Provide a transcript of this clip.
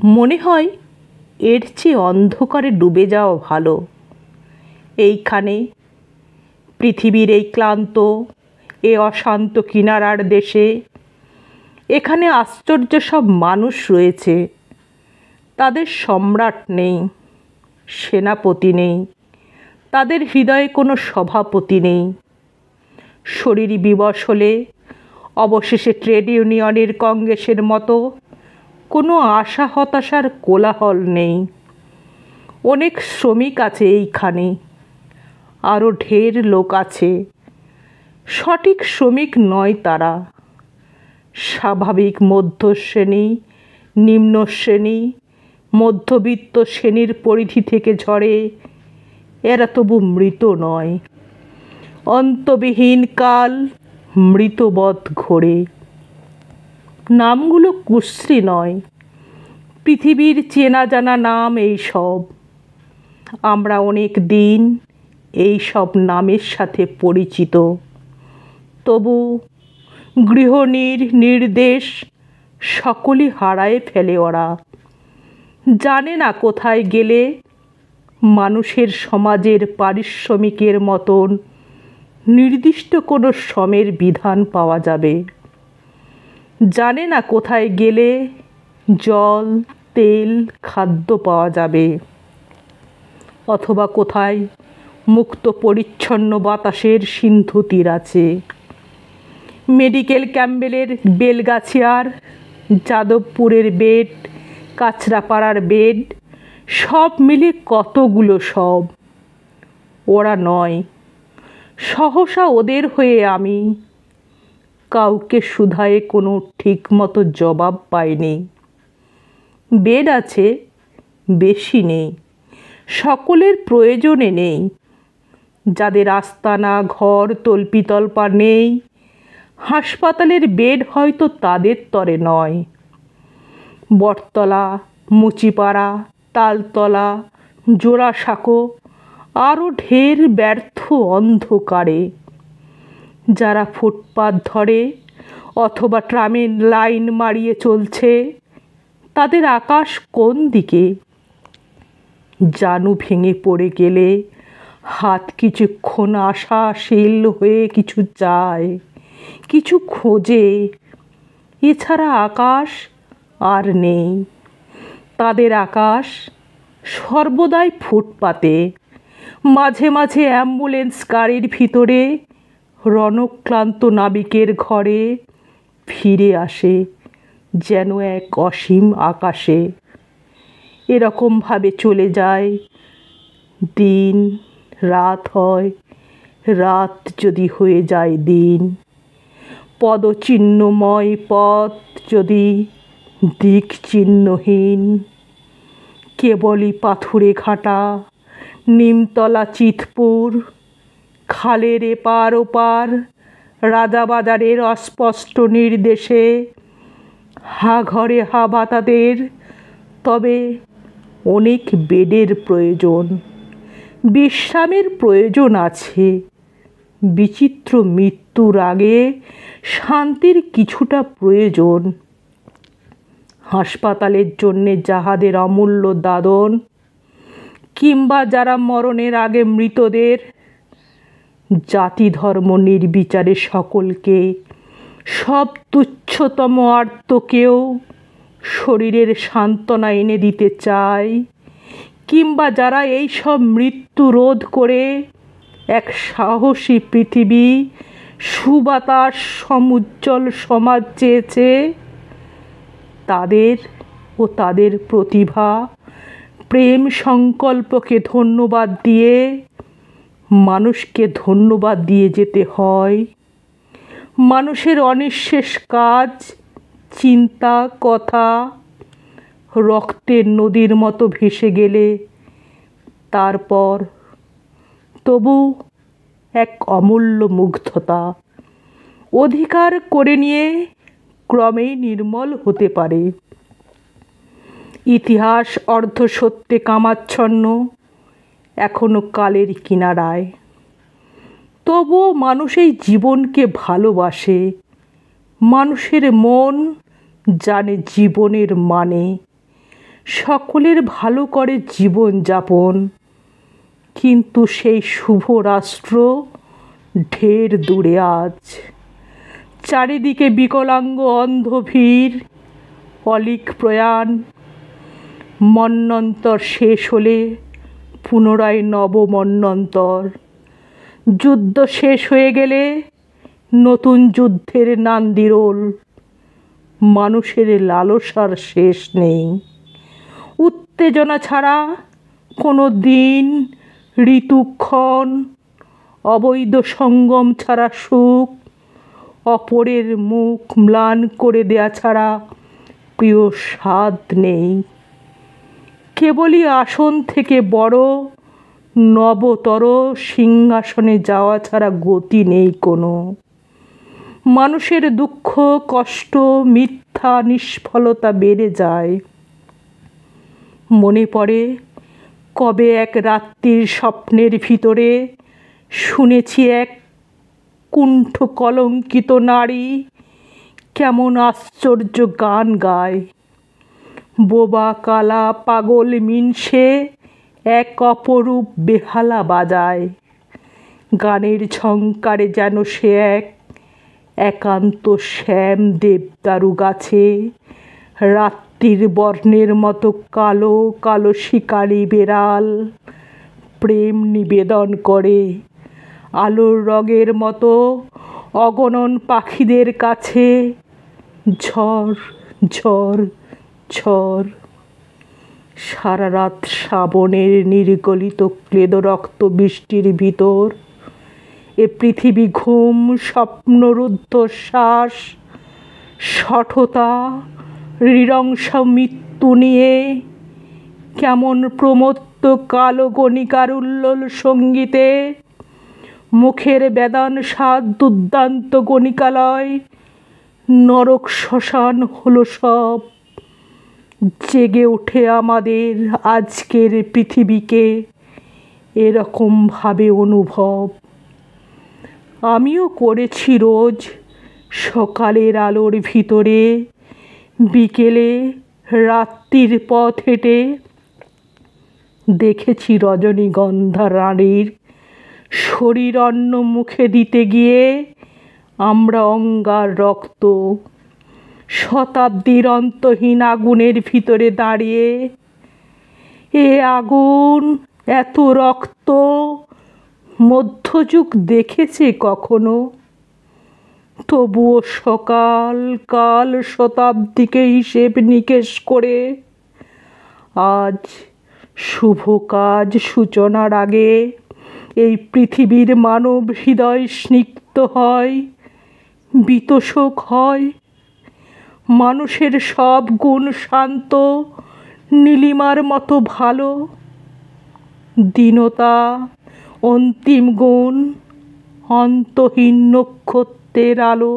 মনে হয় এর চেয়ে অন্ধকারে ডুবে যাওয়া ভালো। এইখানে পৃথিবীর এই ক্লান্ত এ অশান্ত কিনারার দেশে এখানে আশ্চর্য সব মানুষ রয়েছে। তাদের সম্রাট নেই, সেনাপতি নেই, তাদের হৃদয়ে কোনো সভাপতি নেই। শরীর বিবশ হলে অবশেষে ট্রেড ইউনিয়নের কংগ্রেসের মতো কোনো আশা হতাশার কোলাহল নেই। অনেক শ্রমিক আছে এইখানে, আরও ঢের লোক আছে। সঠিক শ্রমিক নয় তারা, স্বাভাবিক মধ্যশ্রেণী, নিম্ন শ্রেণী, মধ্যবিত্ত শ্রেণীর পরিধি থেকে ঝরে। এরা তবু মৃত নয়। অন্তবিহীন কাল মৃতবৎ ঘোরে। নামগুলো কুশ্রী নয়, পৃথিবীর চেনা জানা নাম এই সব। আমরা অনেক দিন এই সব নামের সাথে পরিচিত। তবু গৃহিণীর নির্দেশ সকলই হারায় ফেলে ওরা। জানে না কোথায় গেলে মানুষের সমাজের পারিশ্রমিকের মতন নির্দিষ্ট কোনো শ্রমের বিধান পাওয়া যাবে। জানে না কোথায় গেলে জল, তেল, খাদ্য পাওয়া যাবে, অথবা কোথায় মুক্ত পরিচ্ছন্ন বাতাসের সিন্ধু তীর আছে। মেডিকেল ক্যাম্পবেলের বেলগাছিয়ার, যাদবপুরের বেড, কাঁচরাপাড়ার বেড, সব মিলে কতগুলো সব। ওরা নয়, সহসা ওদের হয়ে আমি কাউকে শুধায়ে কোনো ঠিকমতো জবাব পাইনি। বেড আছে, বেশি নেই, সকলের প্রয়োজনে নেই। যাদের আস্তানা ঘর তল্পিতল্পা নেই, হাসপাতালের বেড হয়তো তাদের তরে নয়। বটতলা, মুচিপাড়া, তালতলা, জোড়াসাঁকো, আরও ঢের ব্যর্থ অন্ধকারে। যারা ফুটপাত ধরে অথবা ট্রামের লাইন মারিয়ে চলছে, তাদের আকাশ কোন দিকে? জানু ভেঙে পড়ে গেলে হাত কিছুক্ষণ আশাশীল হয়ে কিছু চায়, কিছু খোঁজে। এছাড়া আকাশ আর নেই। তাদের আকাশ সর্বদাই ফুটপাতে, মাঝে মাঝে অ্যাম্বুলেন্স গাড়ির ভিতরে, রণক্লান্ত নাবিকের ঘরে ফিরে আসে যেন এক অসীম আকাশে। এরকমভাবে চলে যায় দিন, রাত হয়, রাত যদি হয়ে যায় দিন। পদচিহ্নময় পথ যদি দিক চিহ্নহীন, কেবলই পাথুরে ঘাটা, নিমতলা, চিতপুর, খালের এপার ওপার, রাজাবাজারের অস্পষ্ট নির্দেশে হা ঘরে হা বাতাদের। তবে অনেক বেডের প্রয়োজন, বিশ্রামের প্রয়োজন আছে। বিচিত্র মৃত্যুর আগে শান্তির কিছুটা প্রয়োজন। হাসপাতালের জন্যে যাহাদের অমূল্য দাদন, কিংবা যারা মরণের আগে মৃতদের, জাতি ধর্ম নির্বিচারে সকলকে, সব তুচ্ছতম আর্তকেও শরীরের সান্ত্বনা এনে দিতে চায়, কিংবা যারা এই সব মৃত্যু রোধ করে এক সাহসী পৃথিবী, সুবাতাস, সমুজ্জ্বল সমাজ চেয়েছে, তাদের ও তাদের প্রতিভা, প্রেম সংকল্পকে ধন্যবাদ দিয়ে মানুষকে ধন্যবাদ দিয়ে যেতে হয়। মানুষের অনিঃশেষ কাজ, চিন্তা, কথা রক্তের নদীর মতো ভেসে গেলে তারপর তবু এক অমূল্য মুগ্ধতা অধিকার করে নিয়ে ক্রমেই নির্মল হতে পারে। ইতিহাস অর্ধসত্যে কামাচ্ছন্ন, এখনো কালের কিনারায়। তবুও মানুষ এই জীবনকে ভালোবাসে। মানুষের মন জানে জীবনের মানে। সকলের ভালো করে জীবন যাপন, কিন্তু সেই শুভ রাষ্ট্র ঢের দূরে আজ। চারিদিকে বিকলাঙ্গ অন্ধ ভিড়, অলিক প্রয়াণ। মন্বন্তর শেষ হলে পুনরায় নবমন্বন্তর। যুদ্ধ শেষ হয়ে গেলে নতুন যুদ্ধের নান্দিরোল। মানুষের লালসার শেষ নেই। উত্তেজনা ছাড়া কোনো দিন, ঋতুক্ষণ, অবৈধ সঙ্গম ছাড়া সুখ, অপরের মুখ ম্লান করে দেয়া ছাড়া প্রিয় স্বাদ নেই। কেবলই আসন থেকে বড় নবতর সিংহাসনে যাওয়া ছাড়া গতি নেই কোনো। মানুষের দুঃখ, কষ্ট, মিথ্যা, নিষ্ফলতা বেড়ে যায়। মনে পড়ে কবে এক রাত্রির স্বপ্নের ভিতরে শুনেছি এক কুণ্ঠ কলঙ্কিত নারী কেমন আশ্চর্য গান গায়। বোবা কালা পাগল মিনসে এক অপরূপ বেহালা বাজায়। গানের ঝংকারে যেন সে এক একান্ত শ্যাম দেবদারু গাছে রাত্রির বর্ণের মতো কালো কালো শিকারী বেড়াল প্রেম নিবেদন করে আলোর রঙের মতো অগণন পাখিদের কাছে। ঝড় ঝড় ঝড়। সারা রাত শ্রাবণের নির্গলিত ক্লেদরক্ত বৃষ্টির ভিতর এ পৃথিবী ঘুম, স্বপ্নরুদ্ধ শ্বাস, শঠতা, নৃশংস মৃত্যু নিয়ে কেমন প্রমত্ত কালো গণিকার উল্লোল সঙ্গীতে মুখের বেদান স্বাদ দুর্দান্ত গণিকালয় নরক শ্মশান হলো সব। জেগে ওঠে আমাদের আজকের পৃথিবীকে এরকমভাবে অনুভব। আমিও করেছি রোজ সকালের আলোর ভিতরে, বিকেলে রাত্রির পথ হেঁটে দেখেছি রজনীগন্ধা রানীর শরীর অন্ন মুখে দিতে গিয়ে আমরা অঙ্গার রক্ত। শতাব্দীর অন্তহীন আগুনের ভিতরে দাঁড়িয়ে এ আগুন, এত রক্ত মধ্যযুগ দেখেছে কখনো? তবুও সকাল কাল শতাব্দীকে হিসেব নিকেশ করে আজ শুভ কাজ সূচনার আগে এই পৃথিবীর মানব হৃদয় স্নিগ্ধ হয়, বীতশোক হয়। মানুষের সব গুণ শান্ত, নীলিমার মতো ভালো। দীনতা অন্তিম গুণ, অন্তহীন নক্ষত্রের আলো।